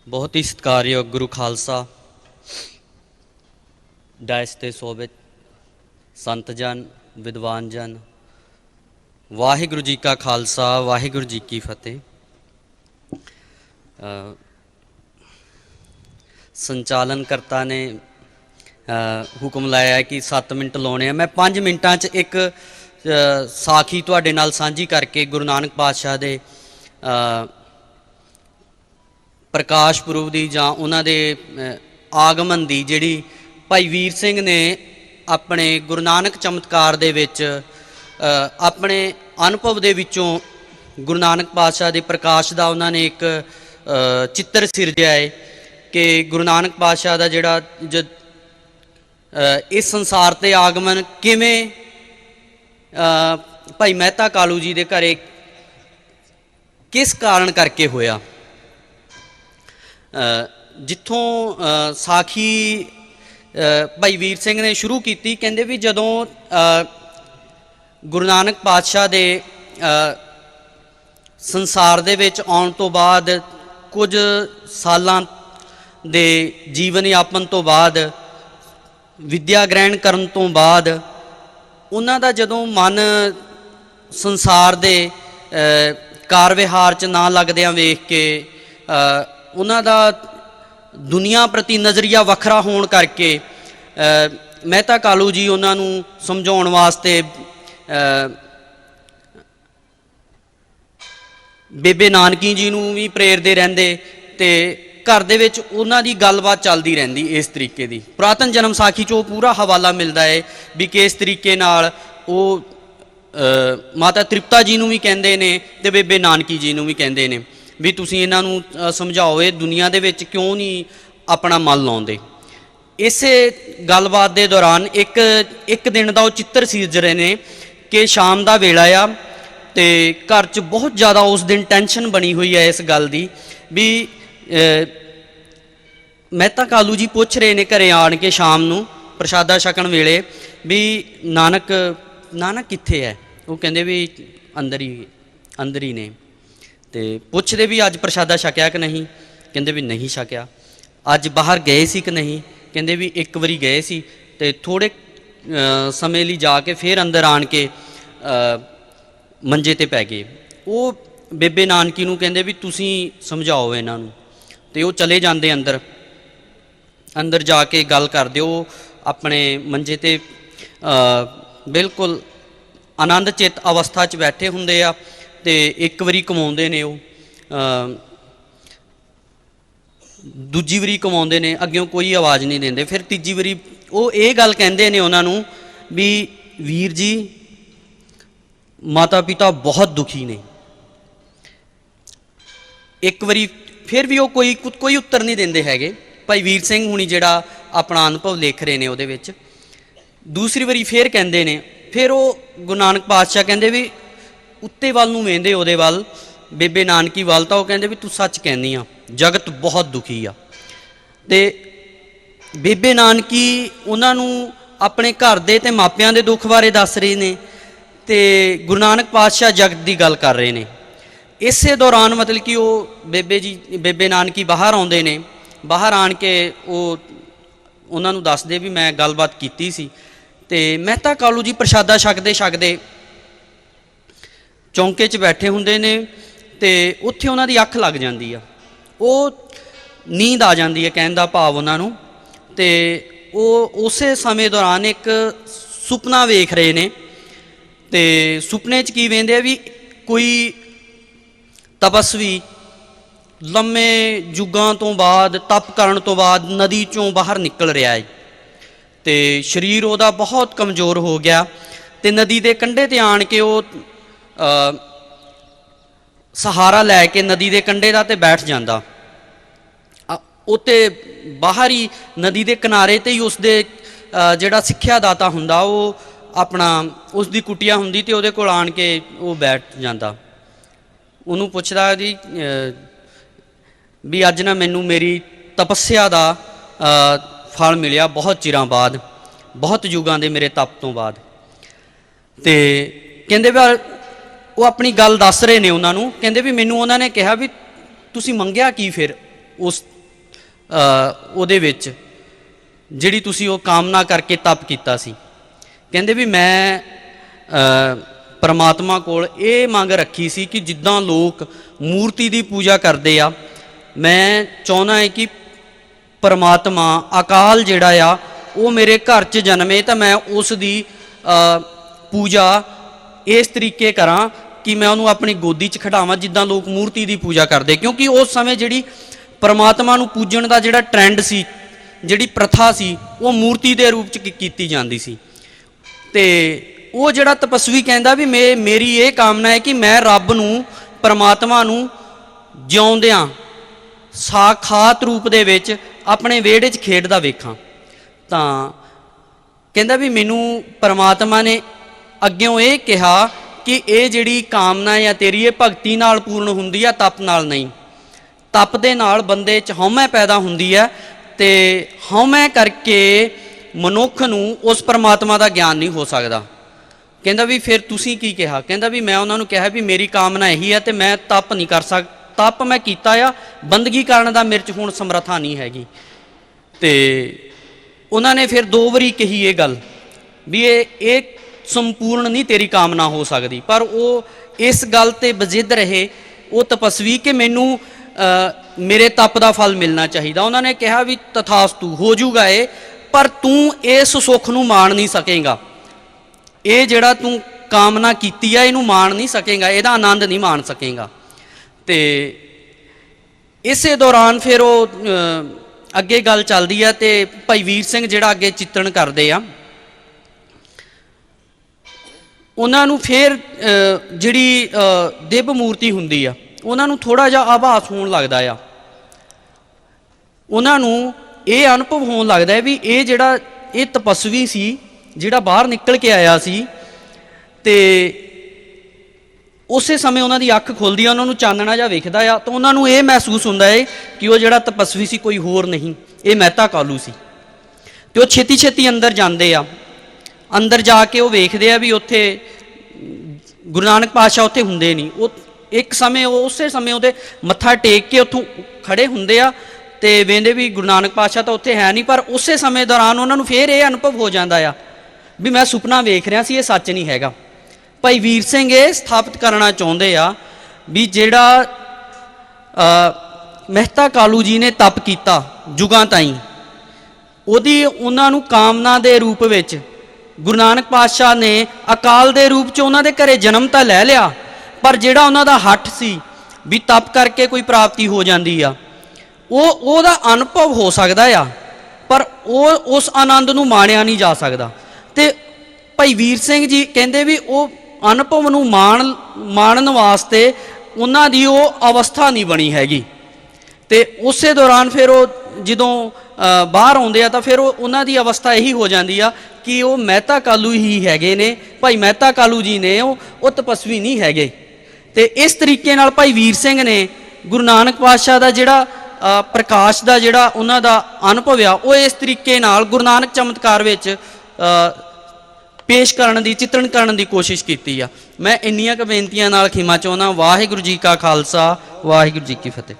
बहुत ही सत्कारयोग गुरु खालसा डायस ते सोबित संत जन विद्वान जन वाहिगुरु जी का खालसा वाहिगुरु जी की फतेह। संचालनकर्ता ने हुक्म लाया है कि 7 मिनट लाने हैं। मैं 5 मिनटां च एक साखी तुहाडे नाल सांझी करके गुरु नानक पातशाह दे प्रकाश पुरब की जां उन्हां दे आगमन की जिहड़ी भाई वीर सिंह ने अपने गुरु नानक चमत्कार दे विच अपने अनुभव दे विचों गुरु नानक पातशाह दे प्रकाश का उन्होंने एक चित्र सिरजिया है कि गुरु नानक पातशाह का जिहड़ा इस संसार ते आगमन किवें भाई मेहता कालू जी के घरे किस कारण करके होया। जिथों साखी भाई वीर सिंह ने शुरू की, कहते भी जदों गुरु नानक पातशाह दे संसार दे विच आउण तो बाद कुछ सालां दे जीवन यापन तो बाद विद्या ग्रहण करन तो बाद उन्हां दा जदों मन संसार दे कार विहार च ना लगदियां वेख के उन्हां दा दुनिया प्रति नज़रिया वखरा होण करके मेहता कालू जी उन्हां नूं समझाउण वास्ते बेबे नानकी जी नूं भी प्रेरदे रहिंदे ते घर दे विच उन्हां दी गलबात चलदी रहिंदी। इस तरीके दी पुरातन जन्म साखी चों पूरा हवाला मिलदा है भी किस तरीके नाल ओह माता तृप्ता जी नूं भी कहंदे ने ते बेबे नानकी जी नूं भी कहंदे ने भी तुसीं इन्हां नूं समझाओ ये दुनिया दे विच क्यों नहीं अपना मन लाउंदे। इसे गलबात दे दौरान एक दिन का वो चित्र सीरज रहे ने कि शाम का वेला आ ते घर च बहुत ज़्यादा उस दिन टेंशन बनी हुई है इस गल की भी मेहता कालू जी पूछ रहे ने घरे आन के शाम नूं प्रशादा छकण वेले भी नानक नानक कित्थे है। वो कहंदे भी अंदर ही ने। तो पुछदे भी अज प्रशादा छकिया कि नहीं, कहंदे भी नहीं छकिया। अज बाहर गए सी कि नहीं, कहंदे भी एक बारी गए सी ते थोड़े समय लिए जाके फिर अंदर आन के मंजे ते पै गए। वो बेबे नानकी नूं कहंदे भी तुसीं समझाओ इन्हां नूं ते वो चले जांदे अंदर जाके गल करदे। वो अपने मंजे ते बिल्कुल आनंद चित अवस्था च बैठे हुंदे आ ते एक बारी कमाउंदे ने वो दूजी वारी कमाउंदे ने अग्गों कोई आवाज़ नहीं देंदे। फिर तीजी वारी वो ये गल कहंदे ने उन्हां नूं भी वीर जी माता पिता बहुत दुखी ने। एक बारी फिर भी वो कोई उत्तर नहीं देंदे हैगे। भाई वीर सिंह हुणी जिहड़ा अपना अनुभव लिख रहे ने उहदे विच दूसरी वारी फिर कहंदे ने। फिर वो गुरु नानक पातशाह कहंदे भी उत्ते वल नूं वेंदे उहदे वल बेबे नानकी वल तां वो कहंदे भी तू सच कहनी आ जगत बहुत दुखी आ। ते बेबे नानकी उन्हां नूं अपने घर दे ते मापियां दे दुख बारे दस रहे ने ते गुरु नानक पातशाह जगत की गल कर रहे ने। इसे दौरान मतलब कि वो बेबे नानकी बाहर आउंदे ने। बाहर आन के वो उन्हां नूं दसदे भी मैं गलबात कीती सी ते मेहता कालू जी प्रशादा छकदे छकदे चौंके च बैठे हुंदे ने ते उत्थे उन्हां दी अख लग जांदी आ। वो नींद आ जाती है कहने का भाव उन्होंने। तो वो उस समय दौरान एक सुपना वेख रहे ने तो सुपने च की वेंदे भी कोई तपस्वी लम्मे युगां तो बाद तप करन तो बाद नदी चों बाहर निकल रहा है तो शरीर उहदा बहुत कमज़ोर हो गया तो नदी के कंढे ते आन के वो सहारा लैके नदी के कंढे का तो बैठ जाता। उत्ते बाहर ही नदी के किनारे ते ही उसदे जिहड़ा सिक्ख्या दाता हुंदा वो अपना उसकी कुटिया हुंदी ते उहदे कोल आण के वो बैठ जाता। उन्होंने पुछदा भी अज ना मैनू मेरी तपस्या का फल मिलिया बहुत चिरां बाद बहुत युगां दे मेरे तप तो बाद। तो कहंदे भी वो अपनी गल दस रहे ने उन्होंने। कहंदे भी मैनू उन्होंने कहा भी तुसीं मंगिया की फिर उस ਉਹਦੇ ਵਿੱਚ ਜਿਹੜੀ ਤੁਸੀਂ ਉਹ ਕਾਮਨਾ ਕਰਕੇ ਤਪ ਕੀਤਾ ਸੀ। ਕਹਿੰਦੇ ਵੀ ਮੈਂ ਪਰਮਾਤਮਾ ਕੋਲ ਇਹ ਮੰਗ ਰੱਖੀ ਸੀ ਕਿ ਜਿੱਦਾਂ ਲੋਕ ਮੂਰਤੀ ਦੀ ਪੂਜਾ ਕਰਦੇ ਆ, ਮੈਂ ਚਾਹੁੰਦਾ ਹੈ ਕਿ ਪਰਮਾਤਮਾ ਅਕਾਲ ਜਿਹੜਾ ਆ ਉਹ ਮੇਰੇ ਘਰ 'ਚ ਜਨਮੇ ਤਾਂ ਮੈਂ ਉਸ ਦੀ ਪੂਜਾ ਇਸ ਤਰੀਕੇ ਕਰਾਂ ਕਿ ਮੈਂ ਉਹਨੂੰ ਆਪਣੀ ਗੋਦੀ 'ਚ ਖਿਡਾਵਾਂ ਜਿੱਦਾਂ ਲੋਕ ਮੂਰਤੀ ਦੀ ਪੂਜਾ ਕਰਦੇ। ਕਿਉਂਕਿ ਉਸ ਸਮੇਂ ਜਿਹੜੀ ਪਰਮਾਤਮਾ ਨੂੰ ਪੂਜਣ ਦਾ ਜਿਹੜਾ ਟ੍ਰੈਂਡ ਸੀ, ਜਿਹੜੀ ਪ੍ਰਥਾ ਸੀ, ਉਹ ਮੂਰਤੀ ਦੇ ਰੂਪ 'ਚ ਕੀਤੀ ਜਾਂਦੀ ਸੀ। ਤੇ ਉਹ ਜਿਹੜਾ ਤਪਸਵੀ ਕਹਿੰਦਾ ਵੀ ਮੇਰੀ ਇਹ ਕਾਮਨਾ ਹੈ ਕਿ ਮੈਂ ਰੱਬ ਨੂੰ, ਪਰਮਾਤਮਾ ਨੂੰ ਜਿਉਂਦਿਆਂ ਸਾਖਾਤ ਰੂਪ ਦੇ ਵਿੱਚ ਆਪਣੇ ਵਿਹੜੇ 'ਚ ਖੇਡਦਾ ਵੇਖਾਂ। ਤਾਂ ਕਹਿੰਦਾ ਵੀ ਮੈਨੂੰ ਪਰਮਾਤਮਾ ਨੇ ਅੱਗਿਓਂ ਇਹ ਕਿਹਾ ਕਿ ਇਹ ਜਿਹੜੀ ਕਾਮਨਾ ਆ ਤੇਰੀ, ਇਹ ਭਗਤੀ ਨਾਲ ਪੂਰਨ ਹੁੰਦੀ ਆ, ਤਪ ਨਾਲ ਨਹੀਂ। ਤਪ ਦੇ ਨਾਲ ਬੰਦੇ 'ਚ ਹਉਮੈ ਪੈਦਾ ਹੁੰਦੀ ਹੈ ਤੇ ਹਉਮੈ ਕਰਕੇ ਮਨੁੱਖ ਨੂੰ ਉਸ ਪਰਮਾਤਮਾ ਦਾ ਗਿਆਨ ਨਹੀਂ ਹੋ ਸਕਦਾ। ਕਹਿੰਦਾ ਵੀ ਫਿਰ ਤੁਸੀਂ ਕੀ ਕਿਹਾ? ਕਹਿੰਦਾ ਵੀ ਮੈਂ ਉਹਨਾਂ ਨੂੰ ਕਿਹਾ ਵੀ ਮੇਰੀ ਕਾਮਨਾ ਇਹੀ ਹੈ ਤੇ ਮੈਂ ਤਪ ਨਹੀਂ ਕਰ ਤਪ ਮੈਂ ਕੀਤਾ ਆ, ਬੰਦਗੀ ਕਰਨ ਦਾ ਮੇਰੇ 'ਚ ਹੁਣ ਸਮਰੱਥਾ ਨਹੀਂ ਹੈਗੀ। ਤੇ ਉਹਨਾਂ ਨੇ ਫਿਰ 2 ਵਾਰੀ ਕਹੀ ਇਹ ਗੱਲ ਵੀ ਇਹ ਸੰਪੂਰਨ ਨਹੀਂ ਤੇਰੀ ਕਾਮਨਾ ਹੋ ਸਕਦੀ। ਪਰ ਉਹ ਇਸ ਗੱਲ ਤੇ ਬਜਿੱਦ ਰਹੇ ਉਹ ਤਪਸਵੀ ਕਿ ਮੈਨੂੰ ਮੇਰੇ ਤਪ ਦਾ ਫਲ ਮਿਲਣਾ ਚਾਹੀਦਾ। ਉਹਨਾਂ ਨੇ ਕਿਹਾ ਵੀ ਤਥਾਸਤੂ ਹੋ ਜਾਊਗਾ ਇਹ, ਪਰ ਤੂੰ ਇਸ ਸੁੱਖ ਨੂੰ ਮਾਣ ਨਹੀਂ ਸਕੇਗਾ। ਇਹ ਜਿਹੜਾ ਤੂੰ ਕਾਮਨਾ ਕੀਤੀ ਆ ਇਹਨੂੰ ਮਾਣ ਨਹੀਂ ਸਕੇਗਾ, ਇਹਦਾ ਆਨੰਦ ਨਹੀਂ ਮਾਣ ਸਕੇਗਾ। ਤੇ ਇਸੇ ਦੌਰਾਨ ਫਿਰ ਉਹ ਅੱਗੇ ਗੱਲ ਚੱਲਦੀ ਆ ਤੇ ਭਾਈ ਵੀਰ ਸਿੰਘ ਜਿਹੜਾ ਅੱਗੇ ਚਿੱਤਰਨ ਕਰਦੇ ਆ, ਉਹਨਾਂ ਨੂੰ ਫਿਰ ਜਿਹੜੀ ਦਿਵ ਮੂਰਤੀ ਹੁੰਦੀ ਆ ਉਹਨਾਂ ਨੂੰ ਥੋੜ੍ਹਾ ਜਿਹਾ ਆਭਾਸ ਹੋਣ ਲੱਗਦਾ ਆ। ਉਹਨਾਂ ਨੂੰ ਇਹ ਅਨੁਭਵ ਹੋਣ ਲੱਗਦਾ ਹੈ ਵੀ ਇਹ ਤਪਸਵੀ ਸੀ ਜਿਹੜਾ ਬਾਹਰ ਨਿਕਲ ਕੇ ਆਇਆ ਸੀ। ਤੇ ਉਸੇ ਸਮੇਂ ਉਹਨਾਂ ਦੀ ਅੱਖ ਖੁੱਲਦੀ ਆ, ਉਹਨਾਂ ਨੂੰ ਚਾਨਣਾ ਜਿਹਾ ਵੇਖਦਾ ਆ ਤਾਂ ਉਹਨਾਂ ਨੂੰ ਇਹ ਮਹਿਸੂਸ ਹੁੰਦਾ ਹੈ ਕਿ ਉਹ ਜਿਹੜਾ ਤਪਸਵੀ ਸੀ ਕੋਈ ਹੋਰ ਨਹੀਂ, ਇਹ ਮਹਿਤਾ ਕਾਲੂ ਸੀ। ਤੇ ਉਹ ਛੇਤੀ ਛੇਤੀ ਅੰਦਰ ਜਾਂਦੇ ਆ। ਅੰਦਰ ਜਾ ਕੇ ਉਹ ਵੇਖਦੇ ਆ ਵੀ ਉੱਥੇ ਗੁਰੂ ਨਾਨਕ ਪਾਤਸ਼ਾਹ ਉੱਥੇ ਹੁੰਦੇ ਨਹੀਂ। ਉਹ ਇੱਕ ਸਮੇਂ ਉਸੇ ਸਮੇਂ ਉਹਦੇ ਮੱਥਾ ਟੇਕ ਕੇ ਉੱਥੋਂ ਖੜੇ ਹੁੰਦੇ ਆ ਤੇ ਵੇਂਦੇ ਵੀ ਗੁਰੂ ਨਾਨਕ ਪਾਤਸ਼ਾਹ ਤਾਂ ਉੱਥੇ ਹੈ ਨਹੀਂ। ਪਰ ਉਸੇ ਸਮੇਂ ਦੌਰਾਨ ਉਹਨਾਂ ਨੂੰ ਫਿਰ ਇਹ ਅਨੁਭਵ ਹੋ ਜਾਂਦਾ ਆ ਵੀ ਮੈਂ ਸੁਪਨਾ ਵੇਖ ਰਿਹਾ ਸੀ, ਇਹ ਸੱਚ ਨਹੀਂ ਹੈਗਾ। ਭਾਈ ਵੀਰ ਸਿੰਘ ਇਹ ਸਥਾਪਿਤ ਕਰਨਾ ਚਾਹੁੰਦੇ ਆ ਵੀ ਜਿਹੜਾ ਮਹਿਤਾ ਕਾਲੂ ਜੀ ਨੇ ਤਪ ਕੀਤਾ ਜੁਗਾਂ ਤਾਈਂ, ਉਹਦੀ ਉਹਨਾਂ ਨੂੰ ਕਾਮਨਾ ਦੇ ਰੂਪ ਵਿੱਚ ਗੁਰੂ ਨਾਨਕ ਪਾਤਸ਼ਾਹ ਨੇ ਅਕਾਲ ਦੇ ਰੂਪ 'ਚ ਉਹਨਾਂ ਦੇ ਘਰੇ ਜਨਮ ਤਾਂ ਲੈ ਲਿਆ, ਪਰ ਜਿਹੜਾ ਉਹਨਾਂ ਦਾ ਹੱਠ ਸੀ ਵੀ ਤਪ ਕਰਕੇ ਕੋਈ ਪ੍ਰਾਪਤੀ ਹੋ ਜਾਂਦੀ ਆ, ਉਹਦਾ ਅਨੁਭਵ ਹੋ ਸਕਦਾ ਆ, ਪਰ ਉਹ ਉਸ ਆਨੰਦ ਨੂੰ ਮਾਣਿਆ ਨਹੀਂ ਜਾ ਸਕਦਾ। ਤੇ ਭਾਈ ਵੀਰ ਸਿੰਘ ਜੀ ਕਹਿੰਦੇ ਵੀ ਉਹ ਅਨੁਭਵ ਨੂੰ ਮਾਣਨ ਵਾਸਤੇ ਉਹਨਾਂ ਦੀ ਉਹ ਅਵਸਥਾ ਨਹੀਂ ਬਣੀ ਹੈਗੀ। ਤੇ ਉਸੇ ਦੌਰਾਨ ਫਿਰ ਉਹ ਜਦੋਂ ਬਾਹਰ ਆਉਂਦੇ ਆ ਤਾਂ ਫਿਰ ਉਹਨਾਂ ਦੀ ਅਵਸਥਾ ਇਹੀ ਹੋ ਜਾਂਦੀ ਆ ਕਿ ਉਹ ਮਹਿਤਾ ਕਾਲੂ ਹੀ ਹੈਗੇ ਨੇ, ਭਾਈ ਮਹਿਤਾ ਕਾਲੂ ਜੀ ਨੇ, ਉਹ ਤਪਸਵੀ ਨਹੀਂ ਹੈਗੇ। ਤੇ ਇਸ ਤਰੀਕੇ ਨਾਲ ਭਾਈ ਵੀਰ ਸਿੰਘ ਨੇ ਗੁਰੂ ਨਾਨਕ ਪਾਤਸ਼ਾਹ ਦਾ ਜਿਹੜਾ ਪ੍ਰਕਾਸ਼ ਦਾ ਜਿਹੜਾ ਉਹਨਾਂ ਦਾ ਅਨੁਭਵ ਆ ਉਹ ਇਸ ਤਰੀਕੇ ਨਾਲ ਗੁਰੂ ਨਾਨਕ ਚਮਤਕਾਰ ਵਿੱਚ ਪੇਸ਼ ਕਰਨ ਦੀ, ਚਿੱਤਰਨ ਕਰਨ ਦੀ ਕੋਸ਼ਿਸ਼ ਕੀਤੀ ਆ। ਮੈਂ ਇੰਨੀਆਂ ਕੁ ਬੇਨਤੀਆਂ ਨਾਲ ਖਿਮਾ ਚਾਹੁੰਦਾ। ਵਾਹਿਗੁਰੂ ਜੀ ਕਾ ਖਾਲਸਾ, ਵਾਹਿਗੁਰੂ ਜੀ ਕੀ ਫਤਿਹ।